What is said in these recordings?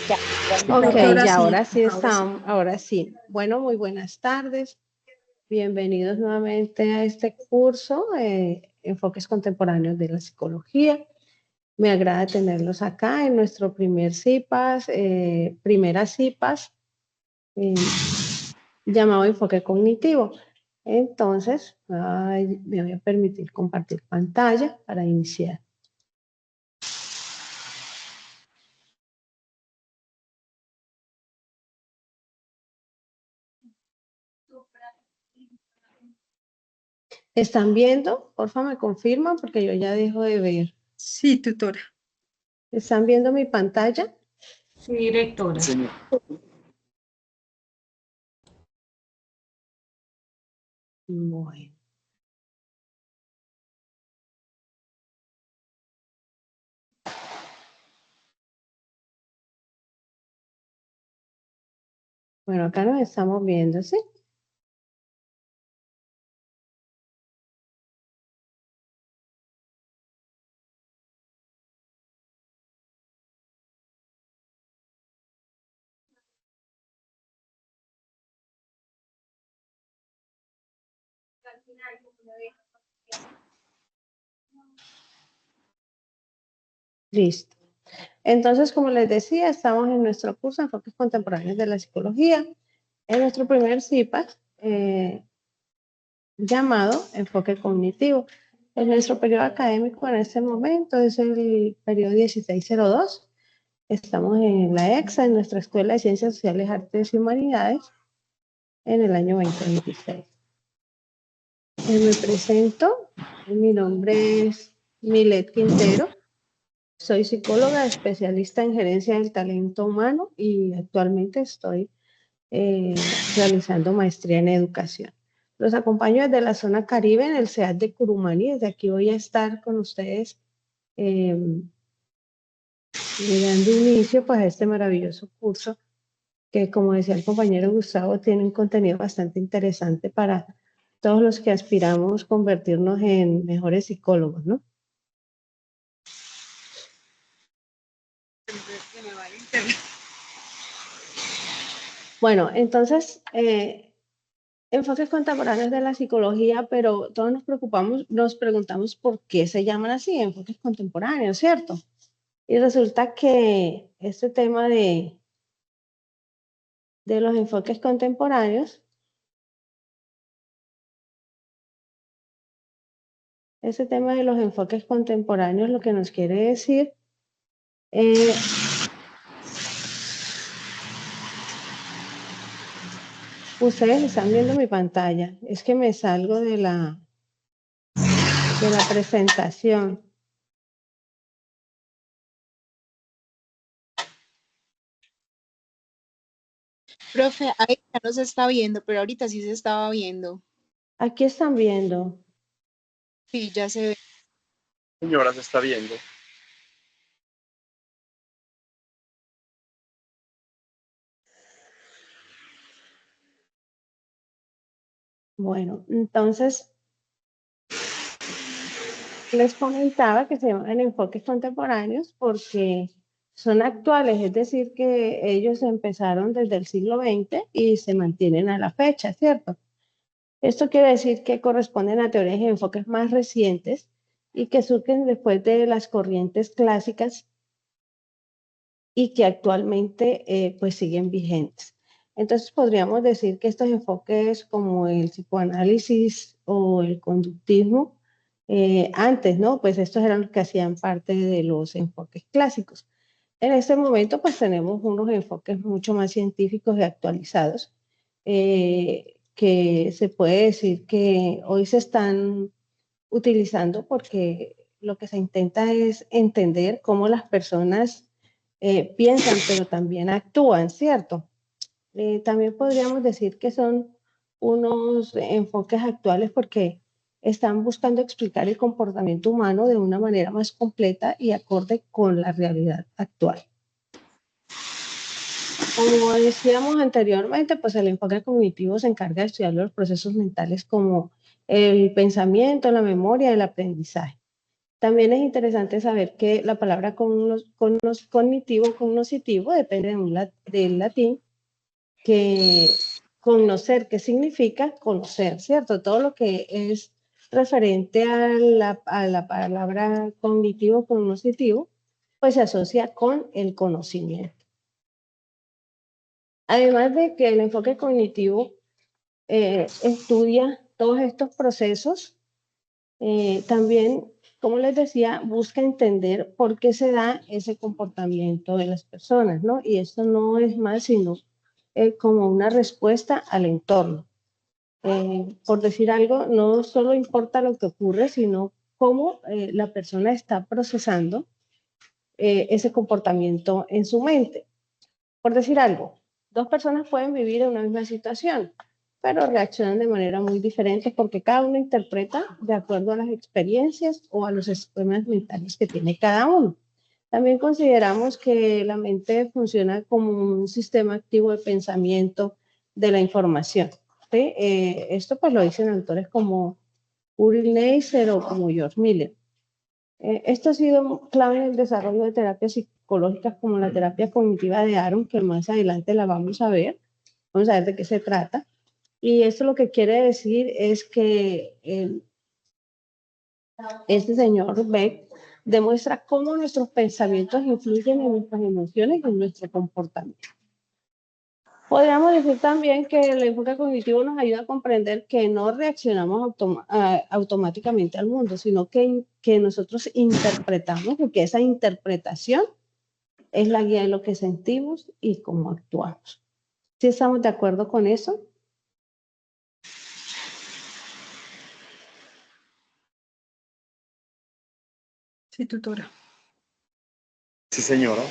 Ya, Ok, Ahora ya sí, ahora sí ahora sí. estamos, ahora sí. Bueno, muy buenas tardes. Bienvenidos nuevamente a este curso, Enfoques Contemporáneos de la Psicología. Me agrada tenerlos acá en nuestro primer CIPAS, primera CIPAS, llamado Enfoque Cognitivo. Entonces, me voy a permitir compartir pantalla para iniciar. ¿Están viendo? Porfa, me confirman porque yo ya dejo de ver. Sí, tutora. ¿Están viendo mi pantalla? Sí, directora. Sí. Bueno. Bueno, acá nos estamos viendo, ¿sí? Listo. Entonces, como les decía, estamos en nuestro curso de Enfoques Contemporáneos de la Psicología, en nuestro primer CIPAS, llamado Enfoque Cognitivo. En nuestro periodo académico en este momento es el periodo 1602. Estamos en la EXA, en nuestra Escuela de Ciencias Sociales, Artes y Humanidades, en el año 2026. Me presento, mi nombre es Milet Quintero. Soy psicóloga especialista en gerencia del talento humano y actualmente estoy realizando maestría en educación. Los acompaño desde la zona Caribe en el CEAD de Curumaní. Desde aquí voy a estar con ustedes dando inicio pues, a este maravilloso curso que, como decía el compañero Gustavo, tiene un contenido bastante interesante para todos los que aspiramos convertirnos en mejores psicólogos, ¿no? Bueno, entonces, enfoques contemporáneos de la psicología, pero todos nos preguntamos por qué se llaman así, enfoques contemporáneos, ¿cierto? Y resulta que este tema de los enfoques contemporáneos, lo que nos quiere decir ustedes están viendo mi pantalla, es que me salgo de la presentación. Profe, ahí ya no se está viendo, pero ahorita sí se estaba viendo. Aquí están viendo. Sí, ya se ve. Señora, se está viendo. Bueno, entonces les comentaba que se llaman enfoques contemporáneos porque son actuales, es decir, que ellos empezaron desde el siglo XX y se mantienen a la fecha, ¿cierto? Esto quiere decir que corresponden a teorías y enfoques más recientes y que surgen después de las corrientes clásicas y que actualmente pues siguen vigentes. Entonces podríamos decir que estos enfoques como el psicoanálisis o el conductismo, antes, ¿no? Pues estos eran los que hacían parte de los enfoques clásicos. En este momento pues tenemos unos enfoques mucho más científicos y actualizados, que se puede decir que hoy se están utilizando porque lo que se intenta es entender cómo las personas piensan, pero también actúan, ¿cierto? También podríamos decir que son unos enfoques actuales porque están buscando explicar el comportamiento humano de una manera más completa y acorde con la realidad actual. Como decíamos anteriormente, pues el enfoque cognitivo se encarga de estudiar los procesos mentales como el pensamiento, la memoria, el aprendizaje. También es interesante saber que la palabra cognitivo, cognoscitivo, depende del latín, que conocer, ¿qué significa conocer? ¿Cierto? Todo lo que es referente a la palabra cognitivo, cognoscitivo, pues se asocia con el conocimiento. Además de que el enfoque cognitivo estudia todos estos procesos, también, como les decía, busca entender por qué se da ese comportamiento de las personas, ¿no? Y esto no es más sino como una respuesta al entorno. Por decir algo, no solo importa lo que ocurre, sino cómo la persona está procesando ese comportamiento en su mente. Por decir algo, dos personas pueden vivir en una misma situación, pero reaccionan de manera muy diferente porque cada uno interpreta de acuerdo a las experiencias o a los esquemas mentales que tiene cada uno. También consideramos que la mente funciona como un sistema activo de pensamiento de la información. ¿Sí? Esto pues lo dicen autores como Uri Neisser o como George Miller. Esto ha sido clave en el desarrollo de terapias psicológicas como la terapia cognitiva de Aaron, que más adelante la vamos a ver de qué se trata. Y esto lo que quiere decir es que este señor Beck demuestra cómo nuestros pensamientos influyen en nuestras emociones y en nuestro comportamiento. Podríamos decir también que el enfoque cognitivo nos ayuda a comprender que no reaccionamos automáticamente al mundo, sino que nosotros interpretamos, porque esa interpretación es la guía de lo que sentimos y cómo actuamos. ¿Sí estamos de acuerdo con eso? Sí, tutora. Sí, señora.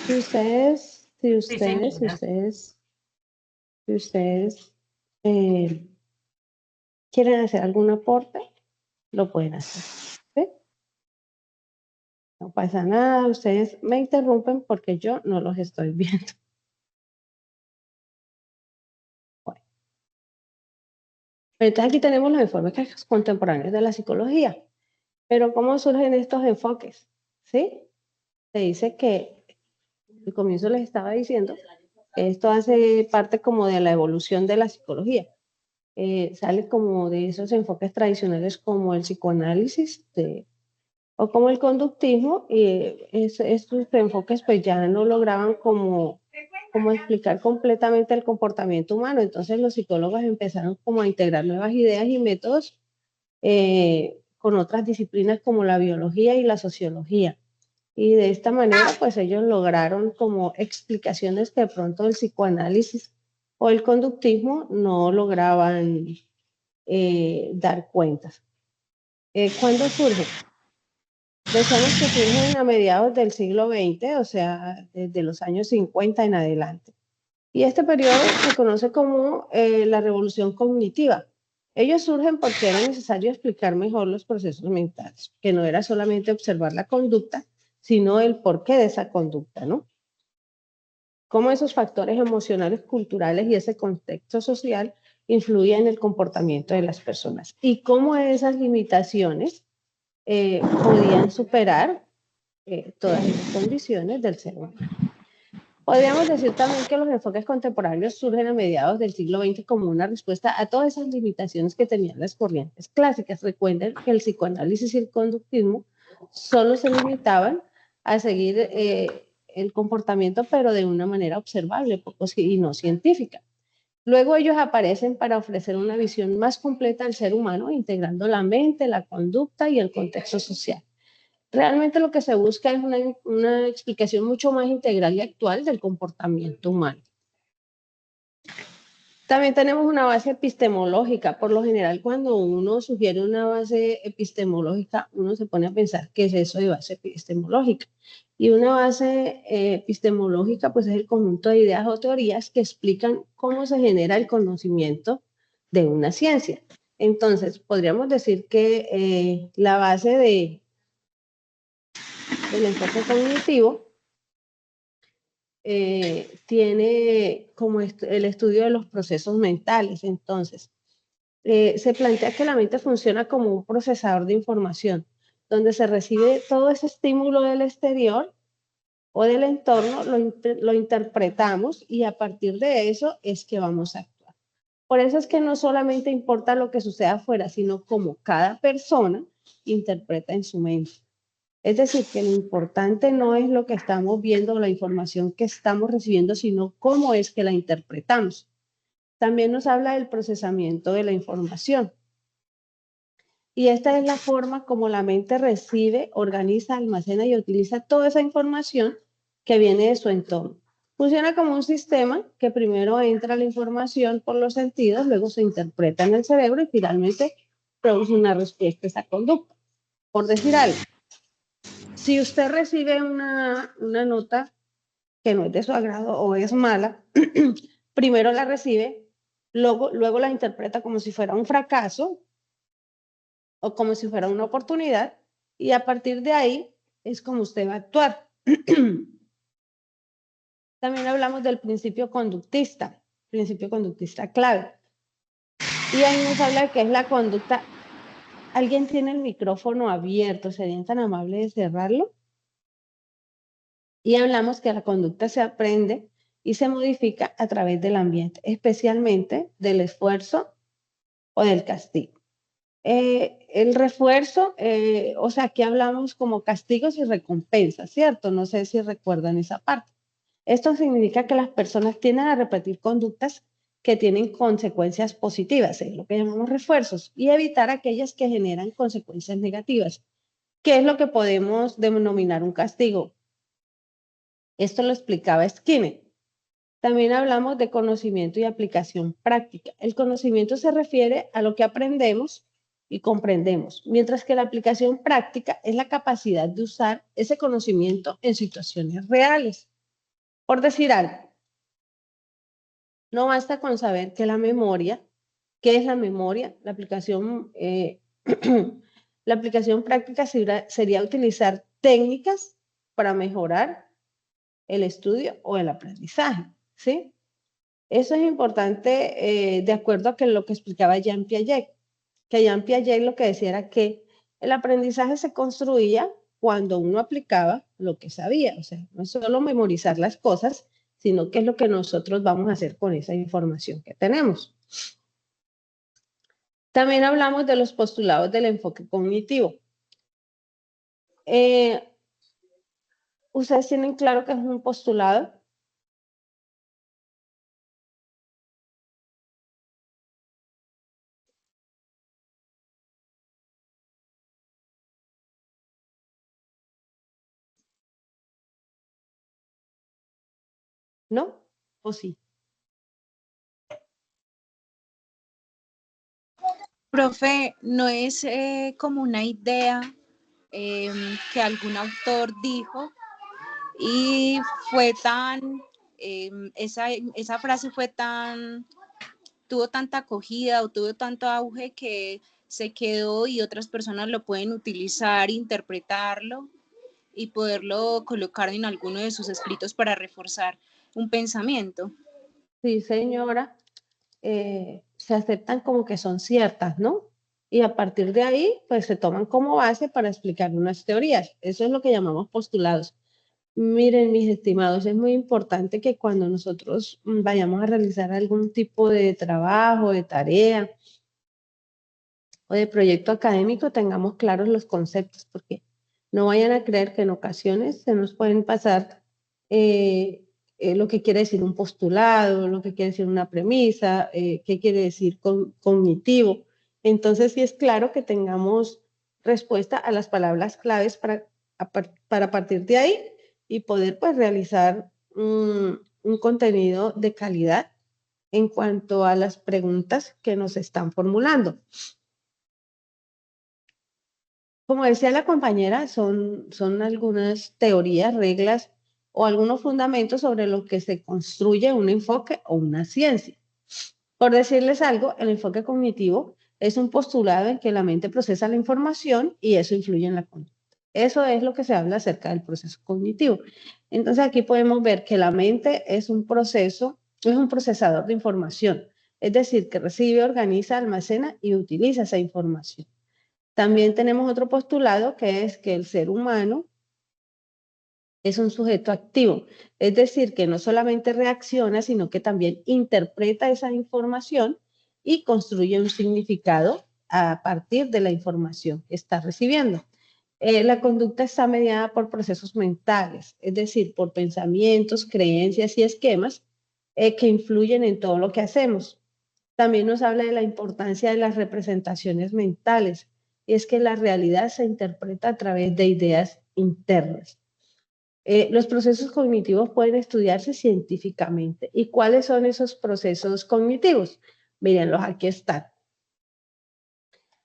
Si ustedes quieren hacer algún aporte, lo pueden hacer. ¿Sí? No pasa nada, ustedes me interrumpen porque yo no los estoy viendo. Bueno. Entonces aquí tenemos los enfoques contemporáneos de la psicología. Pero ¿cómo surgen estos enfoques? ¿Sí? Se dice que, al comienzo les estaba diciendo, esto hace parte como de la evolución de la psicología. Sale como de esos enfoques tradicionales como el psicoanálisis o como el conductismo, y estos enfoques pues ya no lograban como explicar completamente el comportamiento humano. Entonces los psicólogos empezaron como a integrar nuevas ideas y métodos con otras disciplinas como la biología y la sociología. Y de esta manera, pues ellos lograron como explicaciones que de pronto el psicoanálisis o el conductismo no lograban dar cuentas. ¿Cuándo surgen? Decíamos que surgen a mediados del siglo XX, o sea, desde los años 50 en adelante. Y este periodo se conoce como la revolución cognitiva. Ellos surgen porque era necesario explicar mejor los procesos mentales, que no era solamente observar la conducta, sino el porqué de esa conducta, ¿no? Cómo esos factores emocionales, culturales y ese contexto social influyen en el comportamiento de las personas y cómo esas limitaciones podían superar todas esas condiciones del ser humano. Podríamos decir también que los enfoques contemporáneos surgen a mediados del siglo XX como una respuesta a todas esas limitaciones que tenían las corrientes clásicas. Recuerden que el psicoanálisis y el conductismo solo se limitaban a seguir el comportamiento, pero de una manera observable y no científica. Luego ellos aparecen para ofrecer una visión más completa del ser humano, integrando la mente, la conducta y el contexto social. Realmente lo que se busca es una explicación mucho más integral y actual del comportamiento humano. También tenemos una base epistemológica. Por lo general, cuando uno sugiere una base epistemológica, uno se pone a pensar qué es eso de base epistemológica. Y una base epistemológica, pues es el conjunto de ideas o teorías que explican cómo se genera el conocimiento de una ciencia. Entonces, podríamos decir que la base del enfoque cognitivo tiene como el estudio de los procesos mentales. Entonces, se plantea que la mente funciona como un procesador de información. donde se recibe todo ese estímulo del exterior o del entorno, lo interpretamos y a partir de eso es que vamos a actuar. Por eso es que no solamente importa lo que suceda afuera, sino cómo cada persona interpreta en su mente. Es decir, que lo importante no es lo que estamos viendo, la información que estamos recibiendo, sino cómo es que la interpretamos. También nos habla del procesamiento de la información. Y esta es la forma como la mente recibe, organiza, almacena y utiliza toda esa información que viene de su entorno. Funciona como un sistema que primero entra la información por los sentidos, luego se interpreta en el cerebro y finalmente produce una respuesta a esa conducta. Por decir algo, si usted recibe una nota que no es de su agrado o es mala, primero la recibe, luego la interpreta como si fuera un fracaso o como si fuera una oportunidad, y a partir de ahí es como usted va a actuar. También hablamos del principio conductista clave. Y ahí nos habla de qué es la conducta. ¿Alguien tiene el micrófono abierto? ¿Serían tan amables de cerrarlo? Y hablamos que la conducta se aprende y se modifica a través del ambiente, especialmente del esfuerzo o del castigo. El refuerzo, o sea, aquí hablamos como castigos y recompensas, ¿cierto? No sé si recuerdan esa parte. Esto significa que las personas tienden a repetir conductas que tienen consecuencias positivas, es lo que llamamos refuerzos, y evitar aquellas que generan consecuencias negativas. ¿Qué es lo que podemos denominar un castigo? Esto lo explicaba Skinner. También hablamos de conocimiento y aplicación práctica. El conocimiento se refiere a lo que aprendemos y comprendemos, mientras que la aplicación práctica es la capacidad de usar ese conocimiento en situaciones reales. Por decir algo, no basta con saber que la memoria, ¿qué es la memoria? La aplicación, la aplicación práctica sería utilizar técnicas para mejorar el estudio o el aprendizaje, ¿sí? Eso es importante de acuerdo a lo que explicaba Jean Piaget, que Jean Piaget lo que decía era que el aprendizaje se construía cuando uno aplicaba lo que sabía, o sea, no es solo memorizar las cosas, sino qué es lo que nosotros vamos a hacer con esa información que tenemos. También hablamos de los postulados del enfoque cognitivo. ¿Ustedes tienen claro qué es un postulado? ¿No? ¿O sí? Profe, ¿no es como una idea que algún autor dijo y fue tan, esa frase fue tan, tuvo tanta acogida o tuvo tanto auge que se quedó y otras personas lo pueden utilizar, interpretarlo y poderlo colocar en alguno de sus escritos para reforzar un pensamiento? Sí, señora. Se aceptan como que son ciertas, ¿no? Y a partir de ahí, pues se toman como base para explicar unas teorías. Eso es lo que llamamos postulados. Miren, mis estimados, es muy importante que cuando nosotros vayamos a realizar algún tipo de trabajo, de tarea o de proyecto académico, tengamos claros los conceptos, porque no vayan a creer que en ocasiones se nos pueden pasar lo que quiere decir un postulado, lo que quiere decir una premisa, qué quiere decir cognitivo. Entonces, sí es claro que tengamos respuesta a las palabras claves para partir de ahí y poder pues realizar un contenido de calidad en cuanto a las preguntas que nos están formulando. Como decía la compañera, son algunas teorías, reglas o algunos fundamentos sobre lo que se construye un enfoque o una ciencia. Por decirles algo, el enfoque cognitivo es un postulado en que la mente procesa la información y eso influye en la conducta. Eso es lo que se habla acerca del proceso cognitivo. Entonces aquí podemos ver que la mente es un procesador de información, es decir, que recibe, organiza, almacena y utiliza esa información. También tenemos otro postulado que es que el ser humano es un sujeto activo, es decir, que no solamente reacciona, sino que también interpreta esa información y construye un significado a partir de la información que está recibiendo. La conducta está mediada por procesos mentales, es decir, por pensamientos, creencias y esquemas que influyen en todo lo que hacemos. También nos habla de la importancia de las representaciones mentales, y es que la realidad se interpreta a través de ideas internas. Los procesos cognitivos pueden estudiarse científicamente. ¿Y cuáles son esos procesos cognitivos? Mírenlos, aquí están.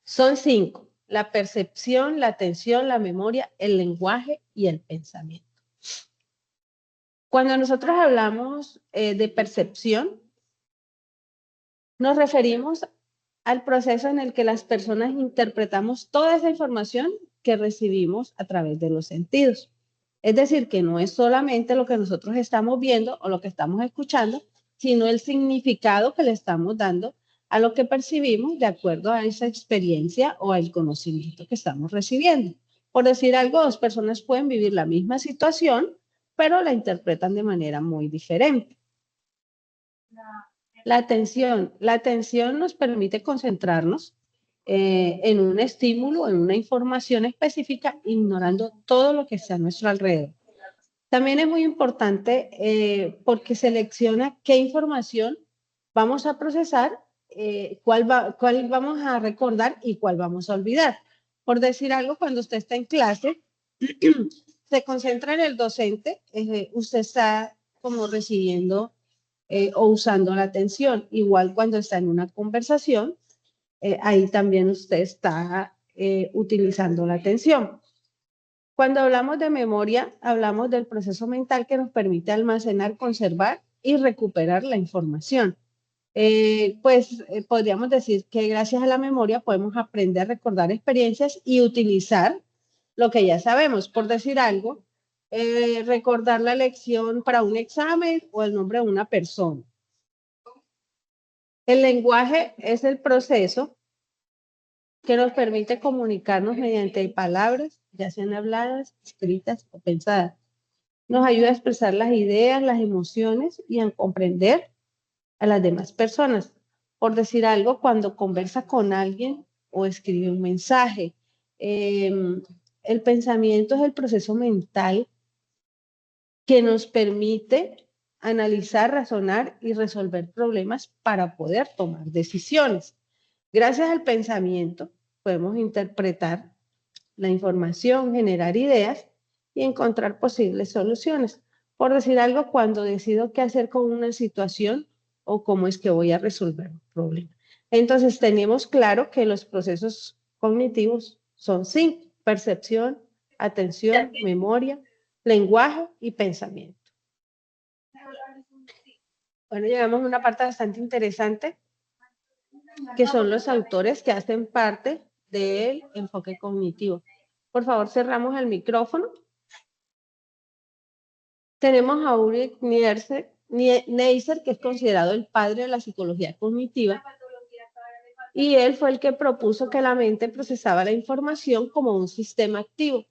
Son 5: la percepción, la atención, la memoria, el lenguaje y el pensamiento. Cuando nosotros hablamos de percepción, nos referimos al proceso en el que las personas interpretamos toda esa información que recibimos a través de los sentidos. Es decir, que no es solamente lo que nosotros estamos viendo o lo que estamos escuchando, sino el significado que le estamos dando a lo que percibimos de acuerdo a esa experiencia o al conocimiento que estamos recibiendo. Por decir algo, 2 personas pueden vivir la misma situación, pero la interpretan de manera muy diferente. La atención nos permite concentrarnos en un estímulo, en una información específica, ignorando todo lo que está a nuestro alrededor. También es muy importante porque selecciona qué información vamos a procesar, cuál vamos a recordar y cuál vamos a olvidar. Por decir algo, cuando usted está en clase, se concentra en el docente, usted está como recibiendo o usando la atención. Igual cuando está en una conversación, ahí también usted está utilizando la atención. Cuando hablamos de memoria, hablamos del proceso mental que nos permite almacenar, conservar y recuperar la información. Podríamos decir que gracias a la memoria podemos aprender a recordar experiencias y utilizar lo que ya sabemos. Por decir algo, recordar la lección para un examen o el nombre de una persona. El lenguaje es el proceso que nos permite comunicarnos mediante palabras, ya sean habladas, escritas o pensadas. Nos ayuda a expresar las ideas, las emociones y a comprender a las demás personas. Por decir algo, cuando conversa con alguien o escribe un mensaje. El pensamiento es el proceso mental que nos permite analizar, razonar y resolver problemas para poder tomar decisiones. Gracias al pensamiento podemos interpretar la información, generar ideas y encontrar posibles soluciones. Por decir algo, cuando decido qué hacer con una situación o cómo es que voy a resolver un problema. Entonces, tenemos claro que los procesos cognitivos son 5: percepción, atención, memoria, lenguaje y pensamiento. Bueno, llegamos a una parte bastante interesante, que son los autores que hacen parte del enfoque cognitivo. Por favor, cerramos el micrófono. Tenemos a Ulrich Neisser, que es considerado el padre de la psicología cognitiva, y él fue el que propuso que la mente procesaba la información como un sistema activo.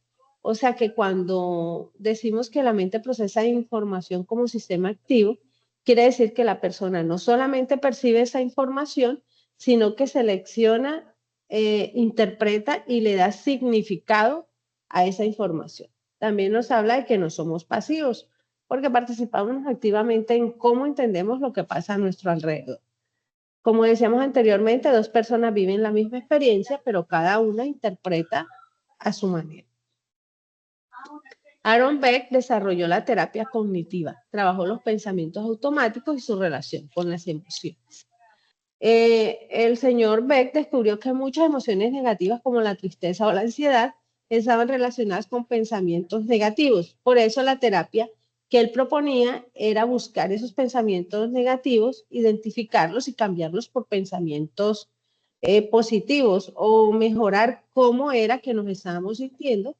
O sea que cuando decimos que la mente procesa información como un sistema activo, quiere decir que la persona no solamente percibe esa información, sino que selecciona, interpreta y le da significado a esa información. También nos habla de que no somos pasivos, porque participamos activamente en cómo entendemos lo que pasa a nuestro alrededor. Como decíamos anteriormente, 2 personas viven la misma experiencia, pero cada una interpreta a su manera. Aaron Beck desarrolló la terapia cognitiva, trabajó los pensamientos automáticos y su relación con las emociones. El señor Beck descubrió que muchas emociones negativas como la tristeza o la ansiedad estaban relacionadas con pensamientos negativos. Por eso la terapia que él proponía era buscar esos pensamientos negativos, identificarlos y cambiarlos por pensamientos positivos o mejorar cómo era que nos estábamos sintiendo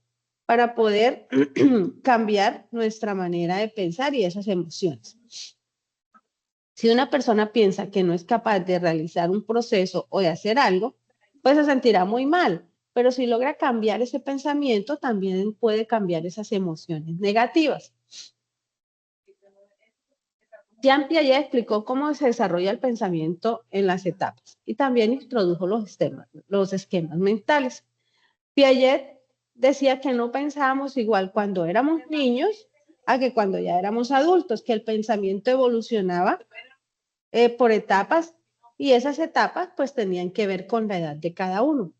para poder cambiar nuestra manera de pensar y esas emociones. Si una persona piensa que no es capaz de realizar un proceso o de hacer algo, pues se sentirá muy mal. pero si logra cambiar ese pensamiento, también puede cambiar esas emociones negativas. Jean Piaget explicó cómo se desarrolla el pensamiento en las etapas y también introdujo los esquemas mentales. Piaget decía que no pensábamos igual cuando éramos niños a que cuando ya éramos adultos, que el pensamiento evolucionaba por etapas y esas etapas pues tenían que ver con la edad de cada uno.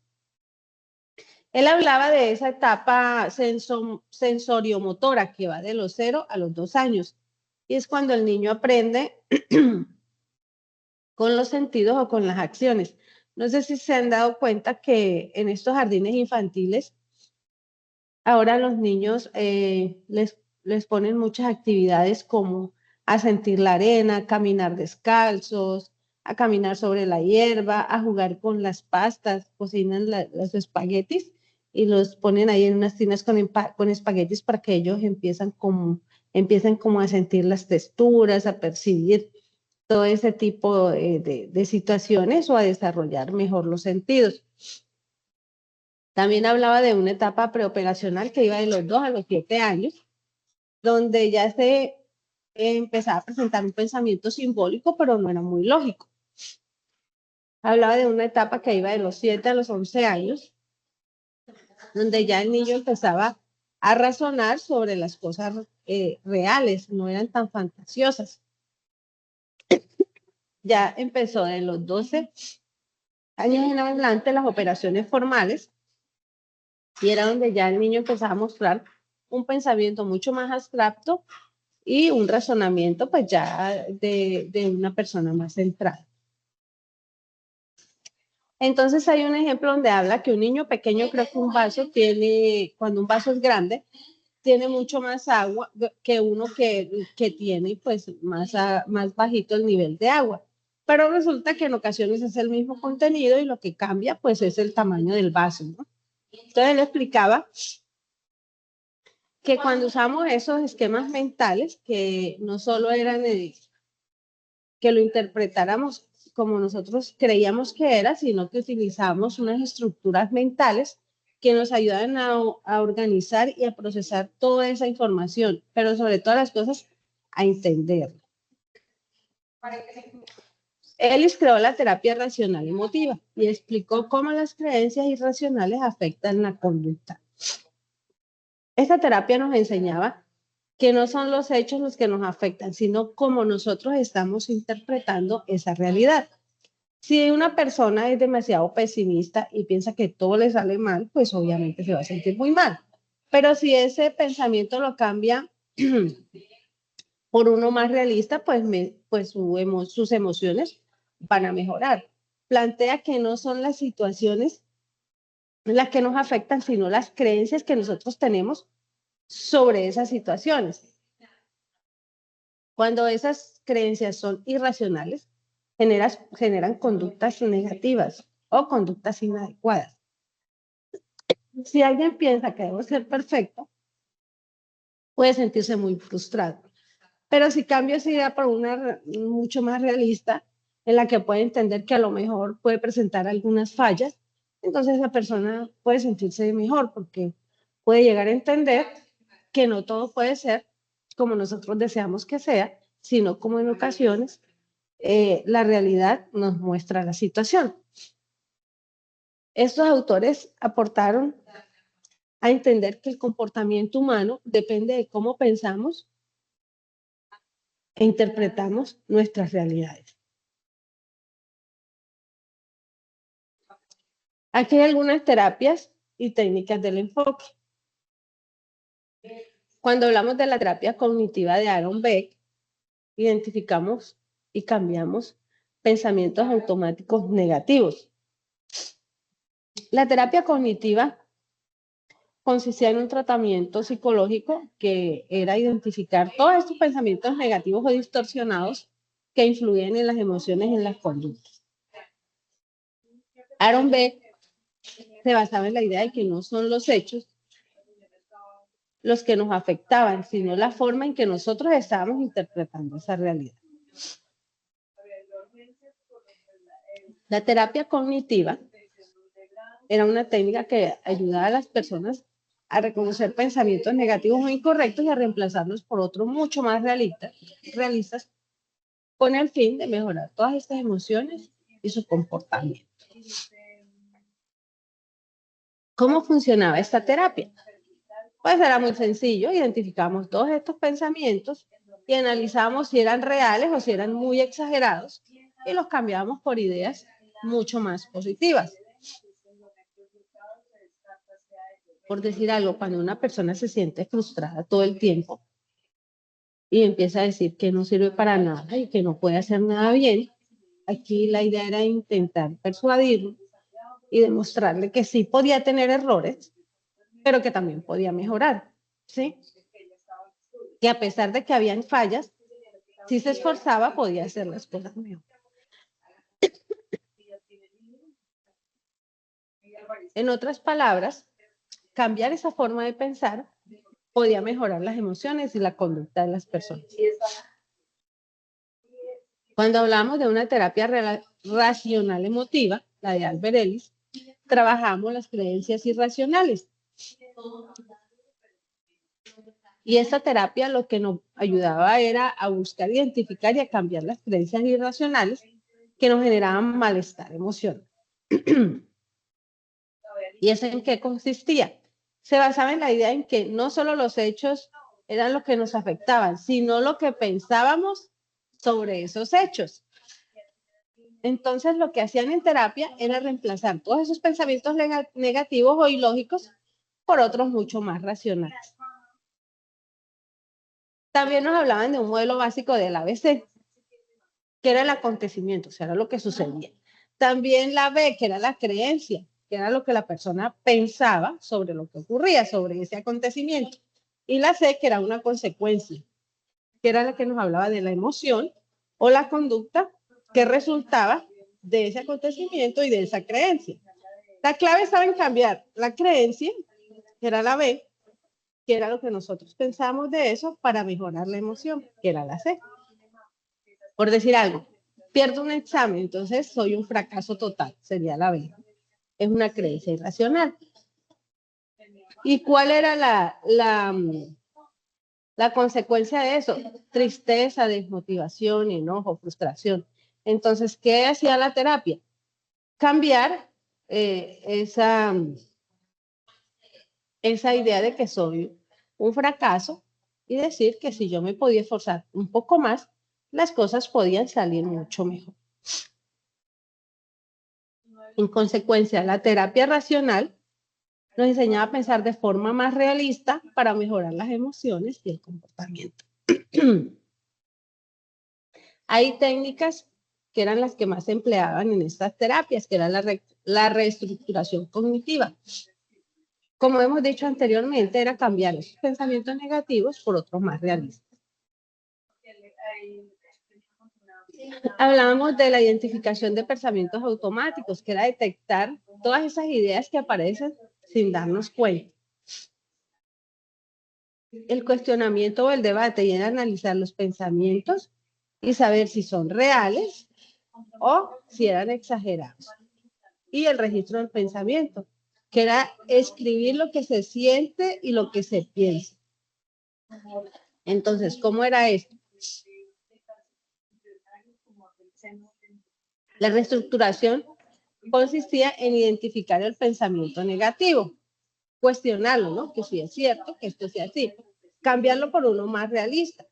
Él hablaba de esa etapa sensoriomotora que va de los 0 a los 2 años y es cuando el niño aprende con los sentidos o con las acciones. No sé si se han dado cuenta que en estos jardines infantiles ahora los niños les ponen muchas actividades como a sentir la arena, a caminar descalzos, a caminar sobre la hierba, a jugar con las pastas, cocinan los espaguetis y los ponen ahí en unas tinas con espaguetis para que ellos empiecen como a sentir las texturas, a percibir todo ese tipo de situaciones o a desarrollar mejor los sentidos. También hablaba de una etapa preoperacional que iba de los 2 a los 7 años, donde ya se empezaba a presentar un pensamiento simbólico, pero no era muy lógico. Hablaba de una etapa que iba de los 7 a los 11 años, donde ya el niño empezaba a razonar sobre las cosas reales, no eran tan fantasiosas. Ya empezó de los 12 años en adelante las operaciones formales, y era donde ya el niño empezaba a mostrar un pensamiento mucho más abstracto y un razonamiento pues ya de una persona más centrada. Entonces hay un ejemplo donde habla que un niño pequeño cree que un vaso tiene, cuando un vaso es grande, tiene mucho más agua que uno que tiene pues más bajito el nivel de agua. Pero resulta que en ocasiones es el mismo contenido y lo que cambia pues es el tamaño del vaso, ¿no? Entonces él explicaba que cuando usamos esos esquemas mentales, que no solo eran que lo interpretáramos como nosotros creíamos que era, sino que utilizamos unas estructuras mentales que nos ayudan a organizar y a procesar toda esa información, pero sobre todas las cosas, a entenderla. Ellis creó la terapia racional emotiva y explicó cómo las creencias irracionales afectan la conducta. Esta terapia nos enseñaba que no son los hechos los que nos afectan, sino cómo nosotros estamos interpretando esa realidad. Si una persona es demasiado pesimista y piensa que todo le sale mal, pues obviamente se va a sentir muy mal. Pero si ese pensamiento lo cambia por uno más realista, pues sus emociones van a mejorar. Plantea que no son las situaciones las que nos afectan, sino las creencias que nosotros tenemos sobre esas situaciones. Cuando esas creencias son irracionales, generan conductas negativas o conductas inadecuadas. Si alguien piensa que debe ser perfecto, puede sentirse muy frustrado. Pero si cambia esa idea por una mucho más realista, en la que puede entender que a lo mejor puede presentar algunas fallas, entonces esa persona puede sentirse mejor porque puede llegar a entender que no todo puede ser como nosotros deseamos que sea, sino como en ocasiones la realidad nos muestra la situación. Estos autores aportaron a entender que el comportamiento humano depende de cómo pensamos e interpretamos nuestras realidades. Aquí hay algunas terapias y técnicas del enfoque. Cuando hablamos de la terapia cognitiva de Aaron Beck, identificamos y cambiamos pensamientos automáticos negativos. La terapia cognitiva consistía en un tratamiento psicológico que era identificar todos estos pensamientos negativos o distorsionados que influyen en las emociones y en las conductas. Aaron Beck se basaba en la idea de que no son los hechos los que nos afectaban, sino la forma en que nosotros estábamos interpretando esa realidad. La terapia cognitiva era una técnica que ayudaba a las personas a reconocer pensamientos negativos o incorrectos y a reemplazarlos por otros mucho más realistas con el fin de mejorar todas estas emociones y su comportamiento. ¿Cómo funcionaba esta terapia? Pues era muy sencillo, identificamos todos estos pensamientos y analizamos si eran reales o si eran muy exagerados y los cambiamos por ideas mucho más positivas. Por decir algo, cuando una persona se siente frustrada todo el tiempo y empieza a decir que no sirve para nada y que no puede hacer nada bien, aquí la idea era intentar persuadirlo y demostrarle que sí podía tener errores, pero que también podía mejorar, ¿sí? Que a pesar de que habían fallas, si se esforzaba podía hacer las cosas mejor. En otras palabras, cambiar esa forma de pensar podía mejorar las emociones y la conducta de las personas. Cuando hablamos de una terapia racional emotiva, la de Albert Ellis, trabajamos las creencias irracionales. Y esta terapia lo que nos ayudaba era a buscar, identificar y a cambiar las creencias irracionales que nos generaban malestar emocional. ¿Y eso en qué consistía? Se basaba en la idea en que no solo los hechos eran los que nos afectaban, sino lo que pensábamos sobre esos hechos. Entonces, lo que hacían en terapia era reemplazar todos esos pensamientos negativos o ilógicos por otros mucho más racionales. También nos hablaban de un modelo básico del ABC, que era el acontecimiento, o sea, era lo que sucedía. También la B, que era la creencia, que era lo que la persona pensaba sobre lo que ocurría, sobre ese acontecimiento. Y la C, que era una consecuencia, que era la que nos hablaba de la emoción o la conducta que resultaba de ese acontecimiento y de esa creencia. La clave estaba en cambiar la creencia, que era la B, que era lo que nosotros pensábamos de eso, para mejorar la emoción, que era la C. Por decir algo, pierdo un examen, entonces soy un fracaso total, sería la B. Es una creencia irracional. ¿Y cuál era la consecuencia de eso? Tristeza, desmotivación, enojo, frustración. Entonces, ¿qué hacía la terapia? Cambiar esa idea de que soy un fracaso y decir que si yo me podía esforzar un poco más, las cosas podían salir mucho mejor. En consecuencia, la terapia racional nos enseñaba a pensar de forma más realista para mejorar las emociones y el comportamiento. Hay técnicas que eran las que más se empleaban en estas terapias, que era la reestructuración cognitiva. Como hemos dicho anteriormente, era cambiar esos pensamientos negativos por otros más realistas. Hablábamos de la identificación de pensamientos automáticos, que era detectar todas esas ideas que aparecen sin darnos cuenta. El cuestionamiento o el debate y era analizar los pensamientos y saber si son reales o si eran exagerados. Y el registro del pensamiento, que era escribir lo que se siente y lo que se piensa. Entonces, ¿cómo era esto? La reestructuración consistía en identificar el pensamiento negativo, cuestionarlo, ¿no? Que sí es cierto, que esto sea así, cambiarlo por uno más realista.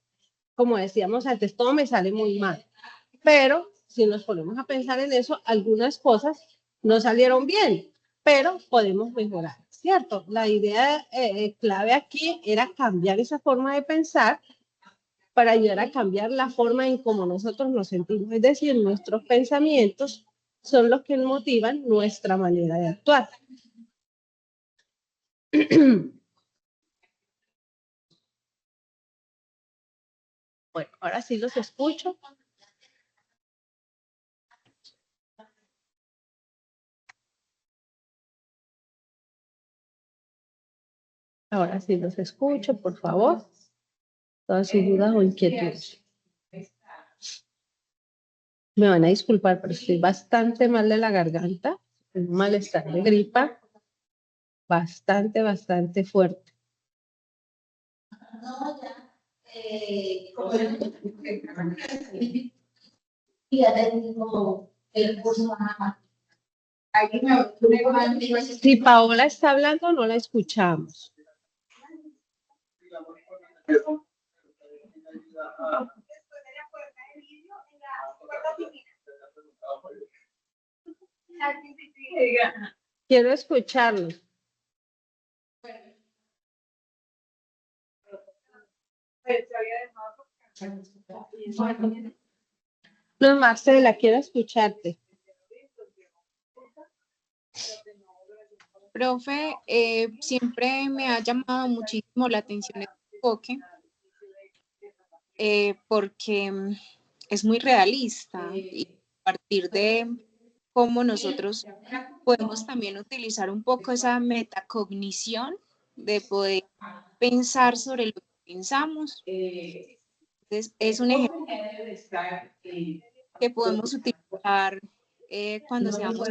Como decíamos antes, todo me sale muy mal, pero si nos ponemos a pensar en eso, algunas cosas no salieron bien, pero podemos mejorar, ¿cierto? La idea clave aquí era cambiar esa forma de pensar para ayudar a cambiar la forma en cómo nosotros nos sentimos, es decir, nuestros pensamientos son los que motivan nuestra manera de actuar. Bueno, ahora sí los escucho. Ahora sí los escucho, por favor. Todas sus dudas o inquietudes. Me van a disculpar, pero estoy bastante mal de la garganta. un malestar de gripa bastante fuerte. Si Paola está hablando, no la escuchamos. Quiero escucharlo. No, Marcela, quiero escucharte. Profe, siempre me ha llamado muchísimo la atención este enfoque porque es muy realista y a partir de cómo nosotros podemos también utilizar un poco esa metacognición de poder pensar sobre lo que pensamos. Entonces, es un ejemplo que podemos utilizar cuando seamos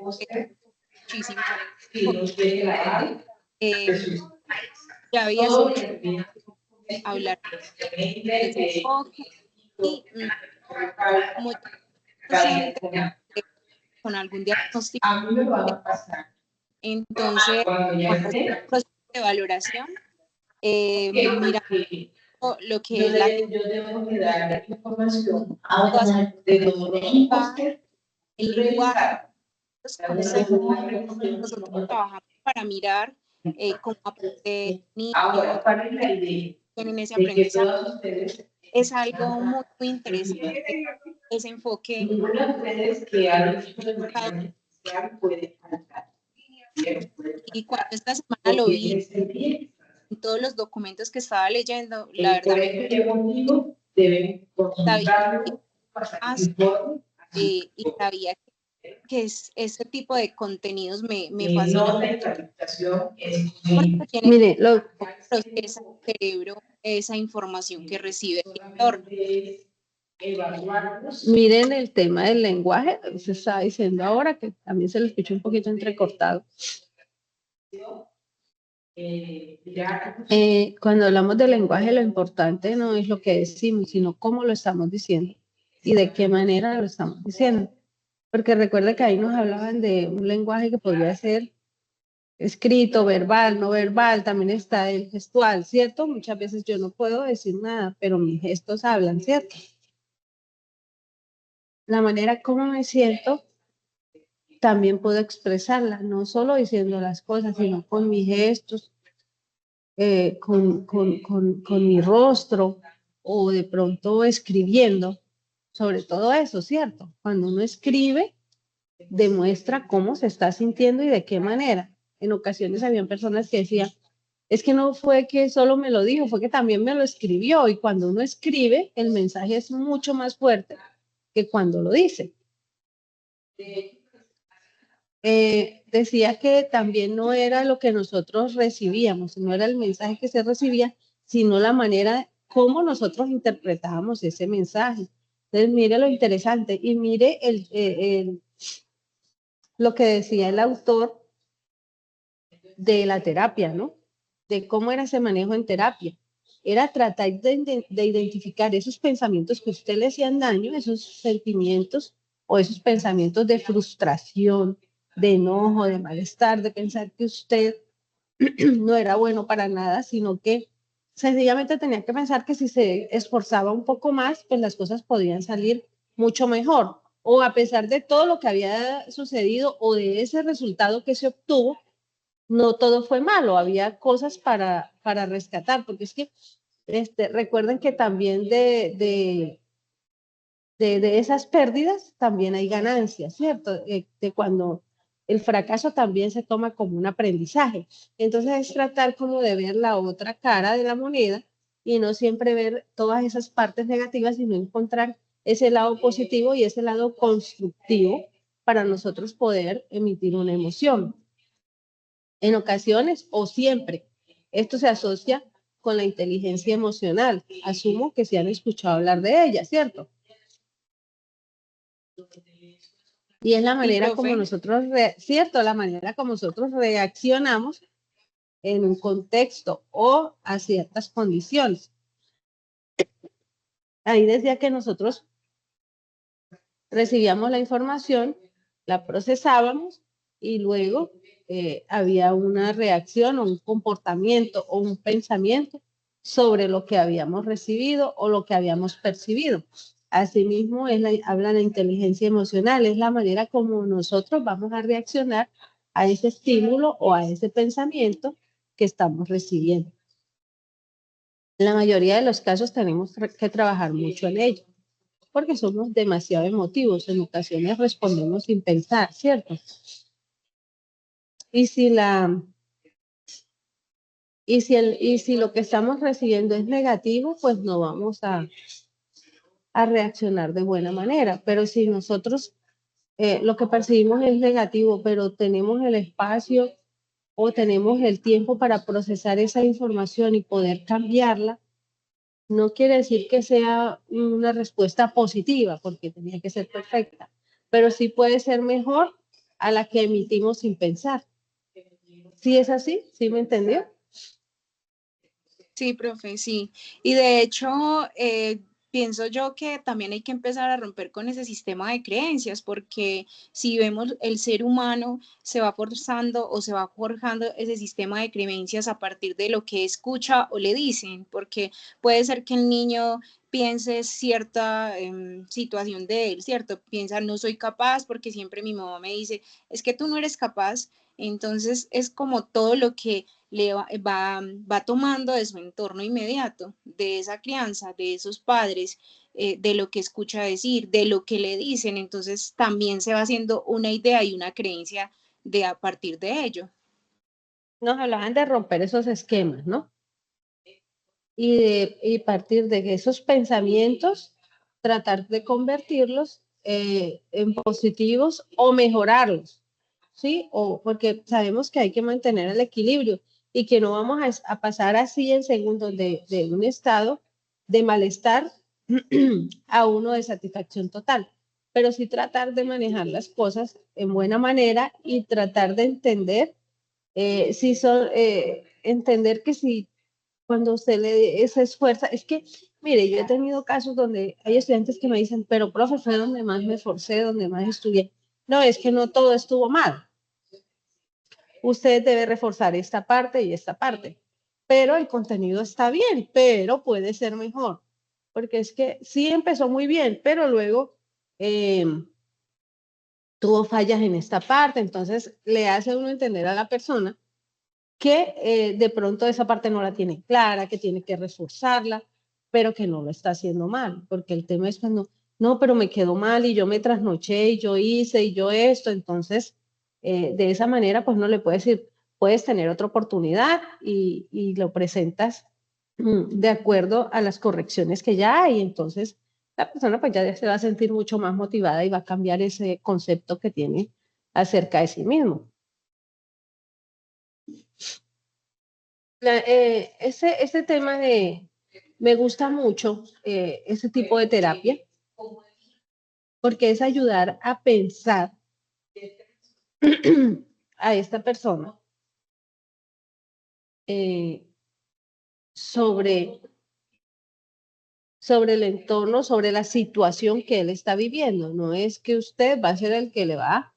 muchísimo. Ya había escuchado hablar de ese enfoque y como paciente con algún diagnóstico, entonces cuando es un proceso de valoración, mira lo que es la el lenguaje, los conceptos, nosotros trabajamos para mirar cómo aprende niños en ese aprendizaje. Es algo muy interesante ese enfoque. Y cuando esta semana lo vi en todos los documentos que estaba leyendo, la verdad sabía más y sabía que ese tipo de contenidos me fascina porque tiene Mire, procesa el cerebro esa información que recibe el entorno. Miren el tema del lenguaje, se está diciendo ahora que también se lo escuchó un poquito entrecortado. Cuando hablamos del lenguaje, lo importante no es lo que decimos, sino cómo lo estamos diciendo y de qué manera lo estamos diciendo. Porque recuerda que ahí nos hablaban de un lenguaje que podría ser escrito, verbal, no verbal, también está el gestual, ¿cierto? Muchas veces yo no puedo decir nada, pero mis gestos hablan, ¿cierto? La manera como me siento también puedo expresarla, no solo diciendo las cosas, sino con mis gestos, con mi rostro o de pronto escribiendo, sobre todo eso, ¿cierto? Cuando uno escribe, demuestra cómo se está sintiendo y de qué manera. En ocasiones habían personas que decían, es que no fue que solo me lo dijo, fue que también me lo escribió y cuando uno escribe, el mensaje es mucho más fuerte que cuando lo dice. Decía que también no era lo que nosotros recibíamos, no era el mensaje que se recibía, sino la manera como nosotros interpretábamos ese mensaje. Entonces, mire lo interesante y mire lo que decía el autor de la terapia, ¿no? De cómo era ese manejo en terapia. Era tratar de identificar esos pensamientos que a usted le hacían daño, esos sentimientos o esos pensamientos de frustración, de enojo, de malestar, de pensar que usted no era bueno para nada, sino que sencillamente tenía que pensar que si se esforzaba un poco más, pues las cosas podían salir mucho mejor. O a pesar de todo lo que había sucedido o de ese resultado que se obtuvo, no todo fue malo, había cosas para rescatar, porque es que recuerden que también de esas pérdidas también hay ganancias, ¿cierto? De cuando el fracaso también se toma como un aprendizaje. Entonces es tratar como de ver la otra cara de la moneda y no siempre ver todas esas partes negativas, sino encontrar ese lado positivo y ese lado constructivo para nosotros poder emitir una emoción. En ocasiones o siempre, esto se asocia con la inteligencia emocional. Asumo que se han escuchado hablar de ella, ¿cierto? Y es la Y manera como profe, nosotros, cierto, la manera como nosotros reaccionamos en un contexto o a ciertas condiciones. Ahí decía que nosotros recibíamos la información, la procesábamos y luego había una reacción o un comportamiento o un pensamiento sobre lo que habíamos recibido o lo que habíamos percibido. Asimismo, habla de inteligencia emocional, es la manera como nosotros vamos a reaccionar a ese estímulo o a ese pensamiento que estamos recibiendo. En la mayoría de los casos tenemos que trabajar mucho en ello, porque somos demasiado emotivos. En ocasiones respondemos sin pensar, ¿cierto? Y si y si lo que estamos recibiendo es negativo, pues no vamos a reaccionar de buena manera. Pero si nosotros lo que percibimos es negativo, pero tenemos el espacio o tenemos el tiempo para procesar esa información y poder cambiarla, no quiere decir que sea una respuesta positiva, porque tenía que ser perfecta, pero sí puede ser mejor a la que emitimos sin pensar. ¿Sí es así? ¿Sí me entendió? sí, profe, sí. Y de hecho, pienso yo que también hay que empezar a romper con ese sistema de creencias, porque si vemos el ser humano se va forzando o se va forjando ese sistema de creencias a partir de lo que escucha o le dicen, porque puede ser que el niño piense cierta situación de él, ¿cierto? Piensa, no soy capaz porque siempre mi mamá me dice, es que tú no eres capaz. Entonces es como todo lo que va tomando de su entorno inmediato, de esa crianza, de esos padres, de lo que escucha decir, de lo que le dicen, entonces también se va haciendo una idea y una creencia de a partir de ello. Nos hablaban de romper esos esquemas, ¿no? Y partir de esos pensamientos, tratar de convertirlos en positivos o mejorarlos, ¿sí? O porque sabemos que hay que mantener el equilibrio y que no vamos a pasar así en segundos de un estado de malestar a uno de satisfacción total, pero sí tratar de manejar las cosas en buena manera y tratar de entender, si son, entender que si cuando usted se esfuerza, es que, mire, yo he tenido casos donde hay estudiantes que me dicen, pero profe, fue donde más me esforcé, donde más estudié. No, es que no todo estuvo mal. Usted debe reforzar esta parte y esta parte, pero el contenido está bien, pero puede ser mejor, porque es que sí empezó muy bien, pero luego eh, tuvo fallas en esta parte, entonces le hace uno entender a la persona que de pronto esa parte no la tiene clara, que tiene que reforzarla, pero que no lo está haciendo mal, porque el tema es cuando, no, pero me quedó mal y yo me trasnoché y yo hice y yo esto, entonces de esa manera pues no le puedes decir, puedes tener otra oportunidad y lo presentas de acuerdo a las correcciones que ya hay, entonces la persona pues ya se va a sentir mucho más motivada y va a cambiar ese concepto que tiene acerca de sí mismo. Ese tema me gusta mucho, ese tipo de terapia, porque es ayudar a pensar a esta persona eh, sobre, sobre el entorno, sobre la situación que él está viviendo. No es que usted va a ser el que le va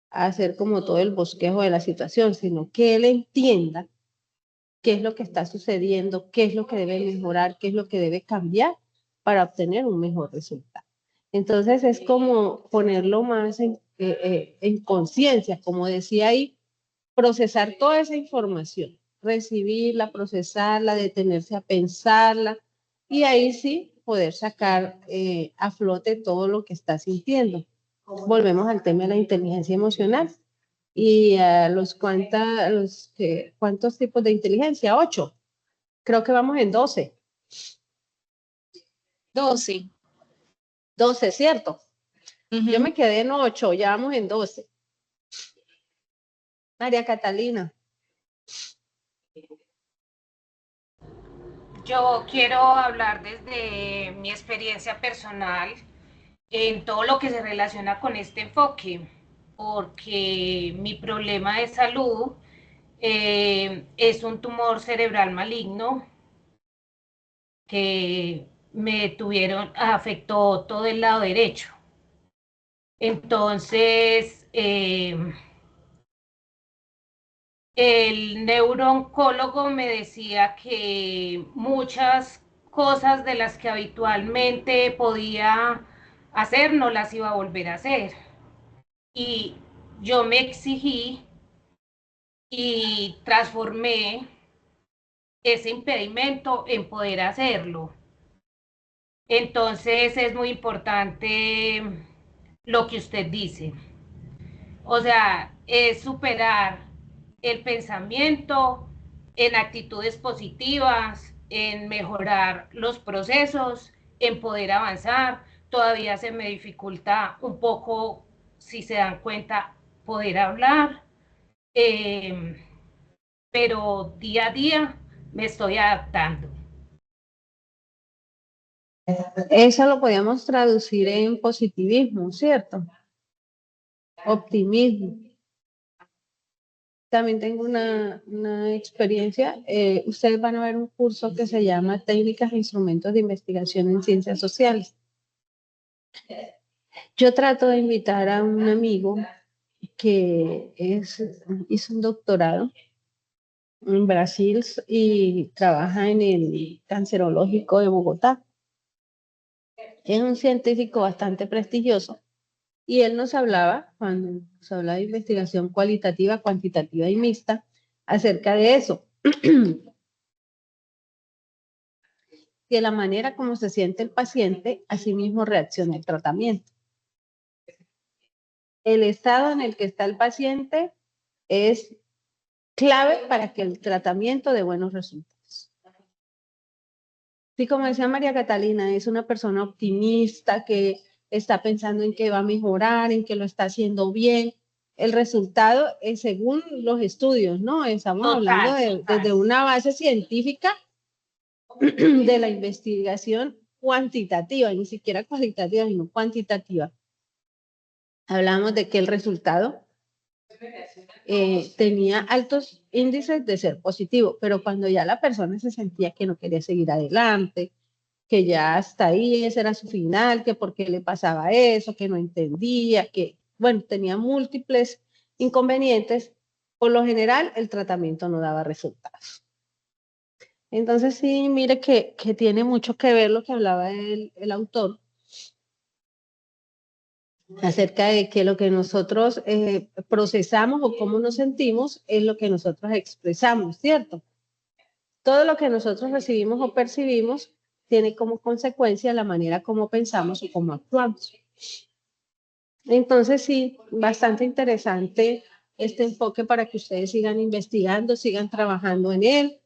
a hacer como todo el bosquejo de la situación, sino que él entienda qué es lo que está sucediendo, qué es lo que debe mejorar, qué es lo que debe cambiar para obtener un mejor resultado. Entonces es como ponerlo más en conciencia, como decía ahí, procesar toda esa información, recibirla, procesarla, detenerse a pensarla y ahí sí poder sacar a flote todo lo que está sintiendo. Volvemos al tema de la inteligencia emocional y a ¿cuántos tipos de inteligencia? 8. Creo que vamos en 12. 12. 12, ¿cierto? Yo Ujú. me quedé en 8, ya vamos en 12. María Catalina. Yo quiero hablar desde mi experiencia personal en todo lo que se relaciona con este enfoque, porque mi problema de salud es un tumor cerebral maligno que afectó todo el lado derecho. Entonces, el neurooncólogo me decía que muchas cosas de las que habitualmente podía hacer no las iba a volver a hacer. Y yo me exigí y transformé ese impedimento en poder hacerlo. Entonces es muy importante lo que usted dice. O sea, es superar el pensamiento en actitudes positivas, en mejorar los procesos, en poder avanzar. Todavía se me dificulta un poco, si se dan cuenta, poder hablar, pero día a día me estoy adaptando. Eso lo podíamos traducir en positivismo, ¿cierto? Optimismo. También tengo una experiencia. Ustedes van a ver un curso que se llama Técnicas e Instrumentos de Investigación en Ciencias Sociales. Yo trato de invitar a un amigo que hizo un doctorado en Brasil y trabaja en el Cancerológico de Bogotá. Es un científico bastante prestigioso y él nos hablaba, cuando nos hablaba de investigación cualitativa, cuantitativa y mixta, acerca de eso. Que la manera como se siente el paciente, asimismo reacciona el tratamiento. El estado en el que está el paciente es clave para que el tratamiento dé buenos resultados. Sí, como decía María Catalina, es una persona optimista que está pensando en que va a mejorar, en que lo está haciendo bien. El resultado es según los estudios, ¿no? Estamos hablando desde una base científica de la investigación cuantitativa, ni siquiera cualitativa, sino cuantitativa. Hablamos de que el resultado tenía altos índices de ser positivo, pero cuando ya la persona se sentía que no quería seguir adelante, que ya hasta ahí ese era su final, que por qué le pasaba eso, que no entendía, que, bueno, tenía múltiples inconvenientes, por lo general el tratamiento no daba resultados. Entonces sí, mire que tiene mucho que ver lo que hablaba el autor, acerca de que lo que nosotros procesamos o cómo nos sentimos es lo que nosotros expresamos, ¿cierto? Todo lo que nosotros recibimos o percibimos tiene como consecuencia la manera como pensamos o cómo actuamos. Entonces sí, bastante interesante este enfoque para que ustedes sigan investigando, sigan trabajando en él.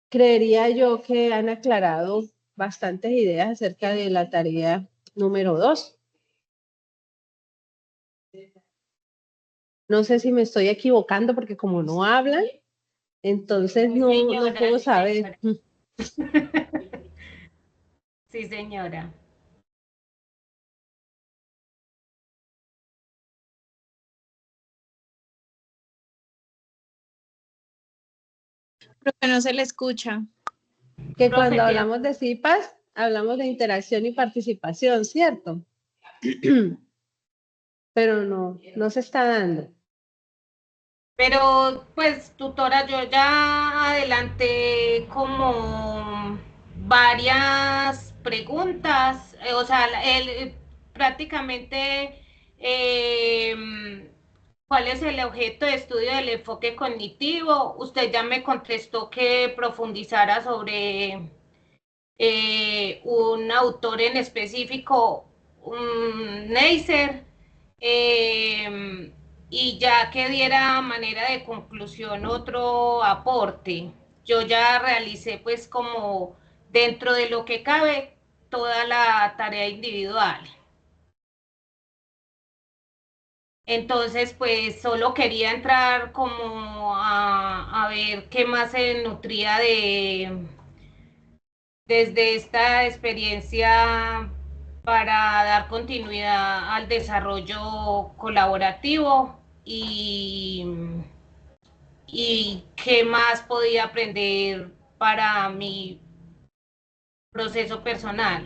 Creería yo que han aclarado bastantes ideas acerca de la tarea número 2. No sé si me estoy equivocando porque como no hablan, entonces no puedo saber. Sí, señora. Creo que no se le escucha. Que cuando hablamos de CIPAS, hablamos de interacción y participación, ¿cierto? Pero no se está dando. Pero pues, tutora, yo ya adelanté como varias preguntas, o sea, prácticamente cuál es el objeto de estudio del enfoque cognitivo. Usted ya me contestó que profundizara sobre un autor en específico, Neisser, y ya que diera manera de conclusión otro aporte. Yo ya realicé pues como dentro de lo que cabe toda la tarea individual. Entonces, pues solo quería entrar como a ver qué más se nutría de desde esta experiencia para dar continuidad al desarrollo colaborativo y qué más podía aprender para mi proceso personal.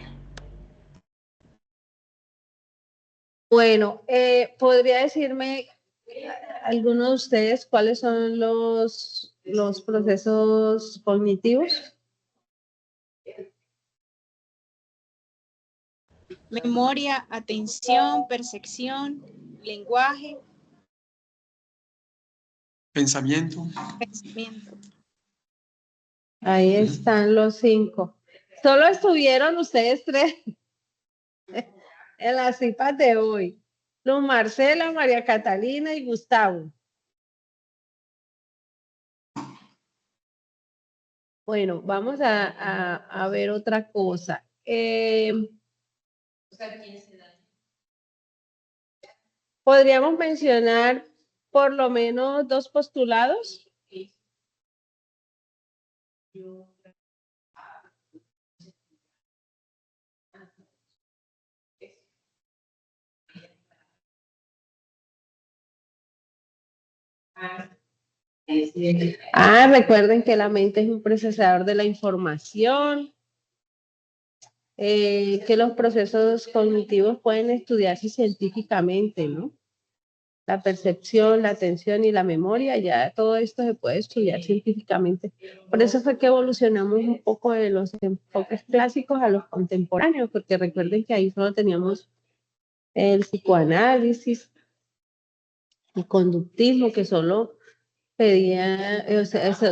Bueno, ¿podría decirme alguno de ustedes cuáles son los procesos cognitivos? Memoria, atención, percepción, lenguaje, Pensamiento. pensamiento. Ahí están los 5. Solo estuvieron ustedes 3 en las citas de hoy. Luz Marcela, María Catalina y Gustavo. Bueno, vamos a ver otra cosa. ¿Podríamos mencionar por lo menos 2 postulados? Recuerden que la mente es un procesador de la información, que los procesos cognitivos pueden estudiarse científicamente, ¿no? La percepción, la atención y la memoria, ya todo esto se puede estudiar científicamente. Por eso fue que evolucionamos un poco de los enfoques clásicos a los contemporáneos, porque recuerden que ahí solo teníamos el psicoanálisis, el conductismo, que solo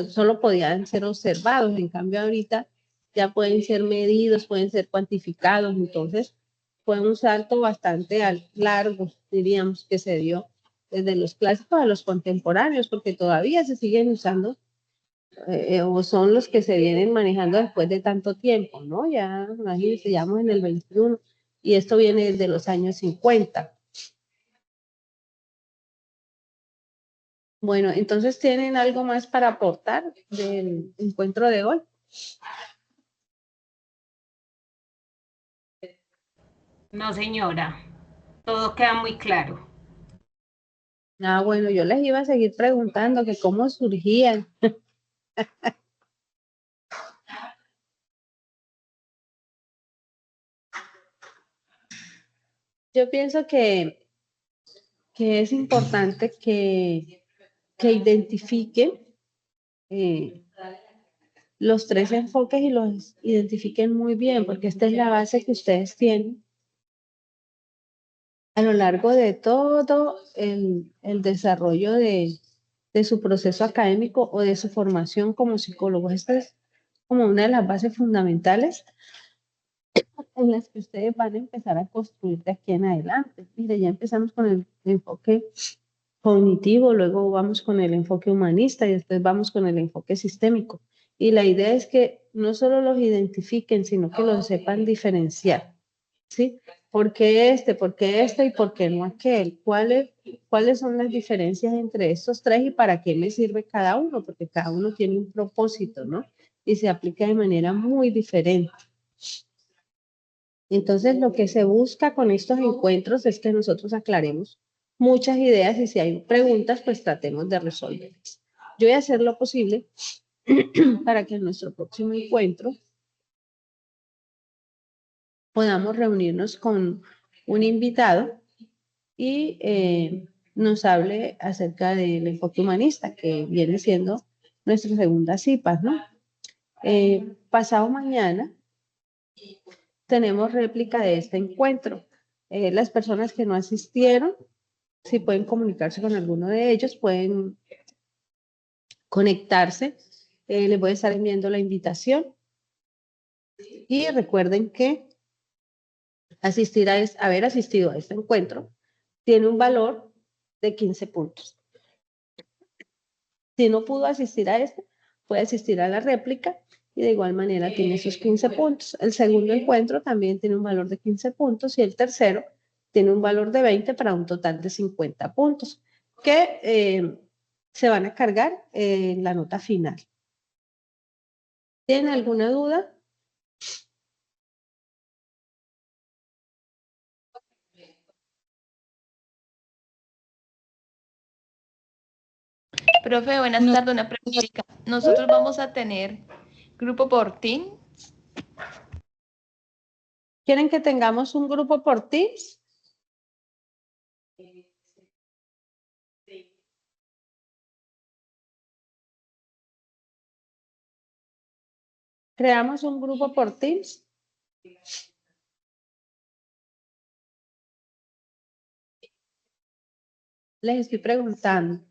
solo podían ser observados. En cambio ahorita ya pueden ser medidos, pueden ser cuantificados. Entonces fue un salto bastante largo, diríamos, que se dio desde los clásicos a los contemporáneos, porque todavía se siguen usando o son los que se vienen manejando después de tanto tiempo, ¿no? Ya, imagínense, ya vamos en el 21 y esto viene desde los años 50. Bueno, entonces, ¿tienen algo más para aportar del encuentro de hoy? No, señora, todo queda muy claro. Bueno, yo les iba a seguir preguntando que cómo surgían. Yo pienso que es importante que identifiquen los 3 enfoques y los identifiquen muy bien, porque esta es la base que ustedes tienen a lo largo de todo el desarrollo de su proceso académico o de su formación como psicólogo. Esta es como una de las bases fundamentales en las que ustedes van a empezar a construir de aquí en adelante. Mire, ya empezamos con el enfoque cognitivo, luego vamos con el enfoque humanista y después vamos con el enfoque sistémico. Y la idea es que no solo los identifiquen, sino que los sepan diferenciar, ¿sí? ¿Por qué este? ¿Por qué este? ¿Y por qué no aquel? ¿Cuáles son las diferencias entre estos 3 y para qué me sirve cada uno? Porque cada uno tiene un propósito, ¿no? Y se aplica de manera muy diferente. Entonces, lo que se busca con estos encuentros es que nosotros aclaremos muchas ideas y si hay preguntas, pues tratemos de resolverlas. Yo voy a hacer lo posible para que en nuestro próximo encuentro podamos reunirnos con un invitado y nos hable acerca del enfoque humanista, que viene siendo nuestra segunda CIPAS, ¿no? Pasado mañana tenemos réplica de este encuentro. Las personas que no asistieron, si pueden comunicarse con alguno de ellos, pueden conectarse. Les voy a estar enviando la invitación. Y recuerden que haber asistido a este encuentro tiene un valor de 15 puntos. Si no pudo asistir a este, puede asistir a la réplica y de igual manera tiene sus 15 puntos. El segundo encuentro también tiene un valor de 15 puntos y el tercero tiene un valor de 20 para un total de 50 puntos que se van a cargar en la nota final. ¿Tienen alguna duda? Profe, buenas No. tardes, una preguntita. Nosotros vamos a tener grupo por Teams. ¿Quieren que tengamos un grupo por Teams? ¿Creamos un grupo por Teams? Les estoy preguntando.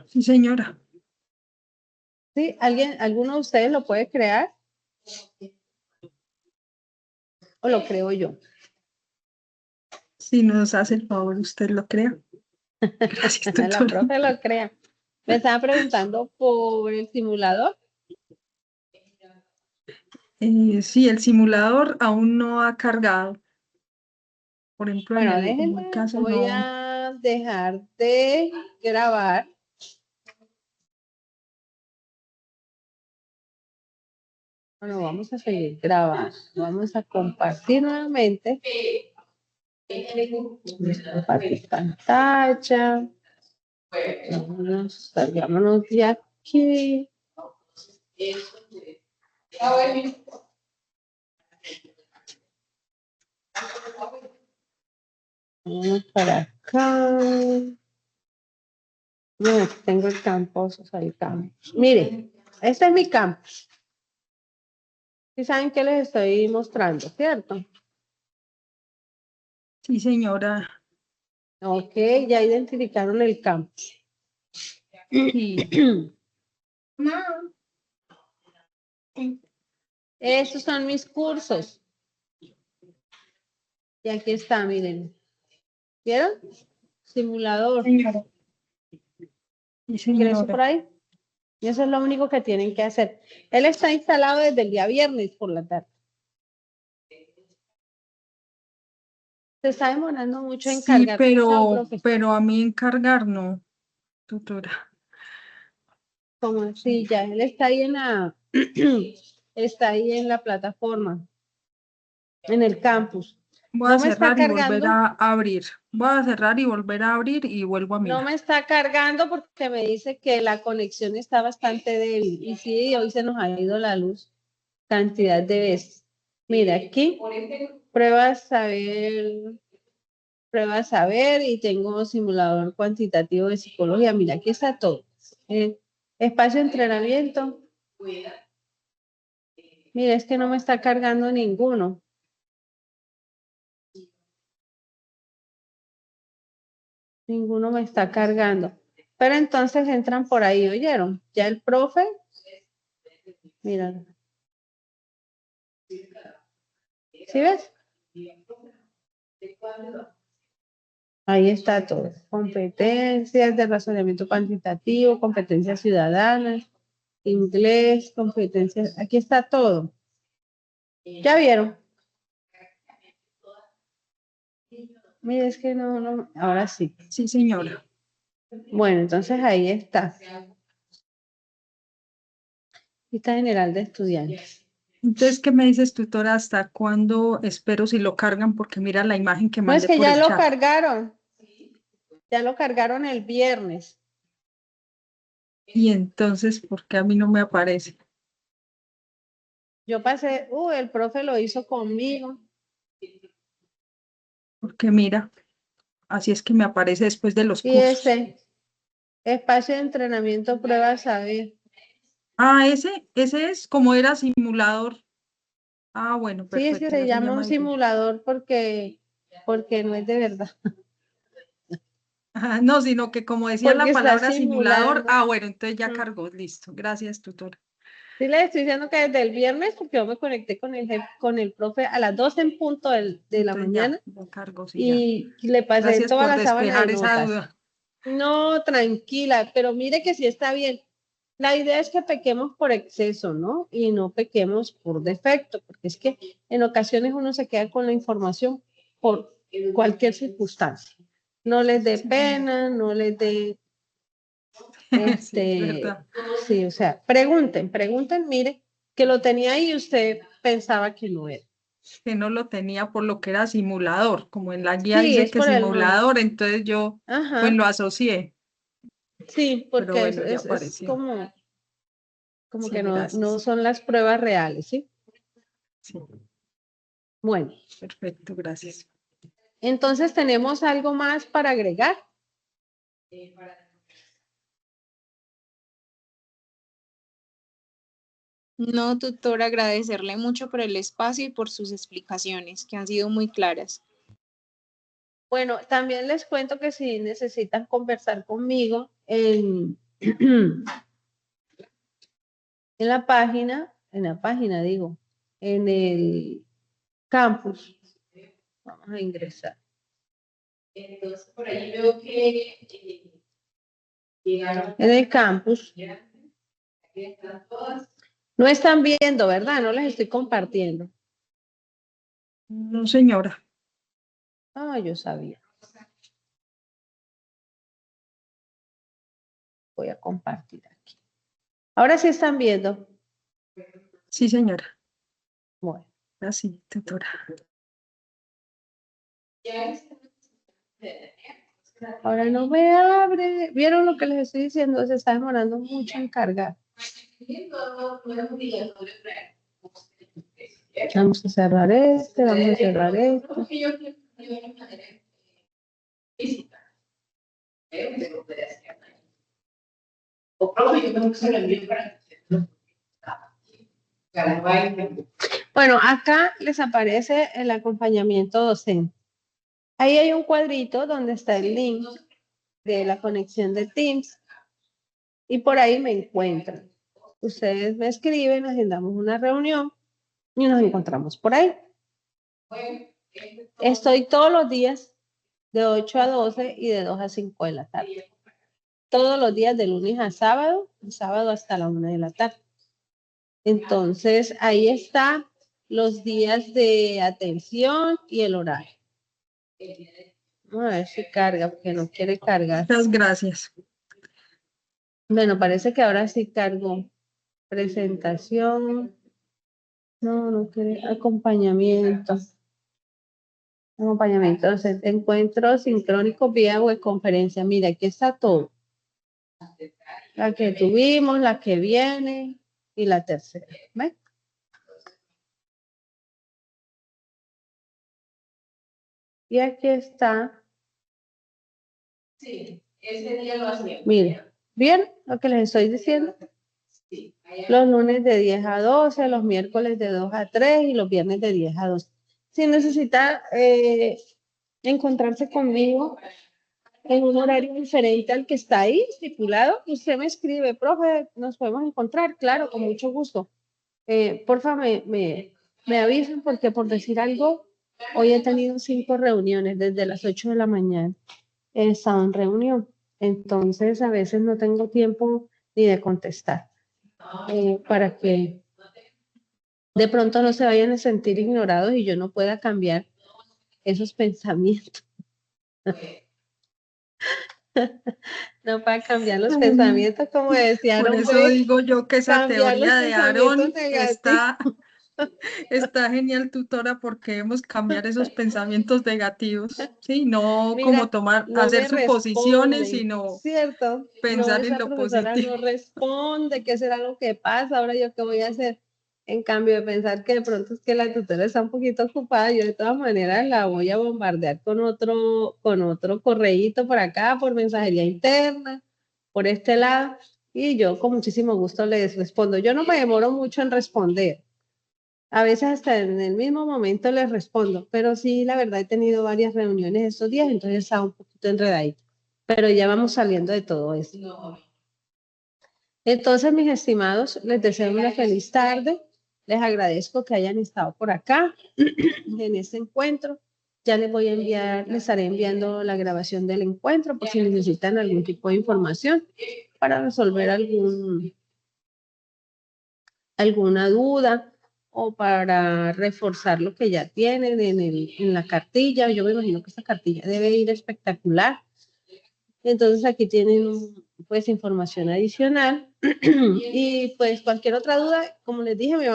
Sí, señora. ¿Sí? ¿Alguno de ustedes lo puede crear? ¿O lo creo yo? Si nos hace el favor, usted lo crea. Gracias, La tutora. profe lo crea. Me estaba preguntando por el simulador. Sí, el simulador aún no ha cargado. Por ejemplo, Bueno, en mi déjenme, caso voy no. a dejar de grabar. Bueno, vamos a seguir grabando. Vamos a compartir nuevamente. Compartir pantalla. Salgámonos de aquí. Vamos para acá. Bueno, aquí tengo el campus, o sea, el campus. Miren, este es mi campus. ¿Sí saben qué les estoy mostrando, cierto? Sí, señora. Ok, ya identificaron el campus. Sí. Estos son mis cursos. Y aquí está, miren. ¿Vieron? Simulador. Señora. Sí, Ingreso por señora. ahí. Y eso es lo único que tienen que hacer. Él está instalado desde el día viernes por la tarde. Se está demorando mucho en Sí, cargar. Chao, profe. pero a mí encargar no, tutora. Como así, ya él está ahí en la está ahí en la plataforma, en el campus. Voy No a me está cerrar y volver cargando, a abrir. Voy a cerrar y volver a abrir y vuelvo a no mirar. me está cargando porque me dice que la conexión está bastante débil. Y sí, hoy se nos ha ido la luz cantidad de veces. Mira, aquí, pruebas saber y tengo simulador cuantitativo de psicología. Mira, aquí está todo. Espacio de entrenamiento. Mira, es que no me está cargando ninguno. Ninguno me está cargando. Pero entonces entran por ahí, ¿oyeron? Ya el profe, mira. ¿Sí ves? Ahí está todo. Competencias de razonamiento cuantitativo, competencias ciudadanas, inglés, competencias. Aquí está todo. ¿Ya vieron? Mire, es que no, ahora sí. Sí, señora. Bueno, entonces ahí está. Lista general de estudiantes. Entonces, ¿qué me dices, tutora? ¿Hasta cuándo espero si lo cargan? Porque mira la imagen que No, es mandé que por ya el lo chat. cargaron. Ya lo cargaron el viernes. Y entonces, ¿por qué a mí no me aparece? Yo pasé, el profe lo hizo conmigo. Porque mira, así es que me aparece después de los Y cursos. ese, espacio de entrenamiento, prueba saber. Ah, ese es como era simulador. Ah, bueno, Sí, es que perfecto, se ya tenía llama un más idea. simulador porque no es de verdad. Ajá, no, sino que como decía Porque la está palabra simulador, simulando. bueno, entonces ya Mm. cargó, listo. Gracias, tutora. Sí, le estoy diciendo que desde el viernes, porque yo me conecté con el profe a las 12 en punto de la Entonces mañana ya cargó, sí, ya. y le pasé Gracias toda por la sábana de despejar esa notas. duda. No, tranquila, pero mire que sí está bien. La idea es que pequemos por exceso, ¿no? Y no pequemos por defecto, porque es que en ocasiones uno se queda con la información por cualquier circunstancia. No les dé pena, no les dé, Sí, es verdad. sí, o sea, pregunten, mire, que lo tenía ahí y usted pensaba que no era. que no lo tenía por lo que era simulador, como en la guía Sí, dice es que por el nombre. simulador, entonces yo pues Ajá, lo asocié, sí, pero porque bueno, ya es apareció. como Sí, que no gracias. son las pruebas reales, ¿sí? Sí, Bueno, perfecto, gracias. entonces tenemos algo más para agregar. No, tutora, agradecerle mucho por el espacio y por sus explicaciones, que han sido muy claras. Bueno, también les cuento que si necesitan conversar conmigo en la página digo, en el campus, vamos a ingresar. Entonces, por ahí veo que en el campus no están viendo, ¿verdad? No les estoy compartiendo. No, señora. Ah, yo sabía. Voy a compartir aquí. Ahora sí están viendo. Sí, señora. Bueno. Así, tutora. Ahora no me abre. ¿Vieron lo que les estoy diciendo? Se está demorando mucho en cargar. Vamos a cerrar este, vamos a cerrar este. Bueno, acá les aparece el acompañamiento docente. Ahí hay un cuadrito donde está el link de la conexión de Teams y por ahí me encuentran. Ustedes me escriben, agendamos una reunión y nos encontramos por ahí. Estoy todos los días de 8 a 12 y de 2 a 5 de la tarde. Todos los días de lunes a sábado, el sábado hasta la 1 de la tarde. Entonces, ahí está los días de atención y el horario. Vamos a ver si carga, porque no quiere cargar. Muchas gracias. Bueno, parece que ahora sí cargó. Presentación. No, no quiere acompañamiento. Acompañamiento docente. Encuentro sincrónico vía webconferencia. Mira, aquí está todo. La que tuvimos, la que viene y la tercera. ¿Ves? Y aquí está. Sí, ese día lo hacíamos. Mira, ¿bien lo que les estoy diciendo? Los lunes de 10 a 12, los miércoles de 2 a 3 y los viernes de 10 a 12. Si necesita encontrarse conmigo en un horario diferente al que está ahí estipulado, usted me escribe, profe, nos podemos encontrar, claro, con mucho gusto. Porfa, me avisan porque por decir algo, hoy he tenido 5 reuniones desde las 8 de la mañana. He estado en reunión, entonces a veces no tengo tiempo ni de contestar. Para que de pronto no se vayan a sentir ignorados y yo no pueda cambiar esos pensamientos. No para cambiar los pensamientos, como decía Por Aaron, eso puede digo yo que esa cambiar los teoría de pensamientos Aarón negativos. está genial, tutora, porque debemos cambiar esos pensamientos negativos, ¿sí? No como Mira, no hacer me suposiciones, responden, sino ¿cierto? No, pensar en esa lo profesora no positivo. responde, ¿qué será lo que pasa? Ahora yo qué voy a hacer. En cambio de pensar que de pronto es que la tutora está un poquito ocupada, yo de todas maneras la voy a bombardear con otro correíto por acá, por mensajería interna, por este lado, y yo con muchísimo gusto les respondo. Yo no me demoro mucho en responder. A veces hasta en el mismo momento les respondo, pero sí, la verdad he tenido varias reuniones estos días, entonces está un poquito enredadito. Pero ya vamos saliendo de todo esto. Entonces, mis estimados, les deseo una feliz tarde. Les agradezco que hayan estado por acá en este encuentro. Ya les voy a enviar, les estaré enviando la grabación del encuentro por si necesitan algún tipo de información para resolver alguna duda o para reforzar lo que ya tienen en la cartilla. Yo me imagino que esta cartilla debe ir espectacular. Entonces aquí tienen pues información adicional y pues cualquier otra duda, como les dije, me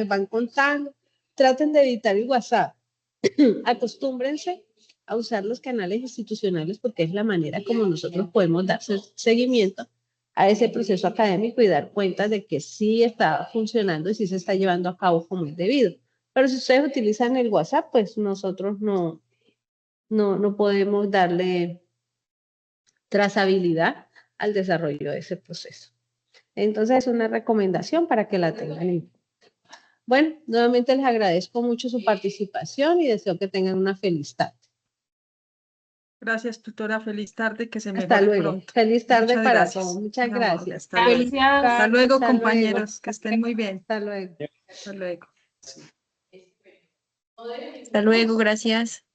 van contando traten de evitar el WhatsApp. Acostúmbrense a usar los canales institucionales porque es la manera como nosotros podemos dar seguimiento a ese proceso académico y dar cuenta de que sí está funcionando y sí se está llevando a cabo como es debido. Pero si ustedes utilizan el WhatsApp, pues nosotros no podemos darle trazabilidad al desarrollo de ese proceso. Entonces es una recomendación para que la tengan en cuenta. Bueno, nuevamente les agradezco mucho su participación y deseo que tengan una feliz tarde. Gracias, tutora. Feliz tarde, que se Hasta mejore luego. pronto. Feliz tarde Muchas para gracias. todos. Muchas Muy amable. gracias. Hasta luego. Gracias. Hasta luego, Hasta compañeros. luego. Que estén muy bien. Hasta luego. Hasta luego. Hasta luego, gracias.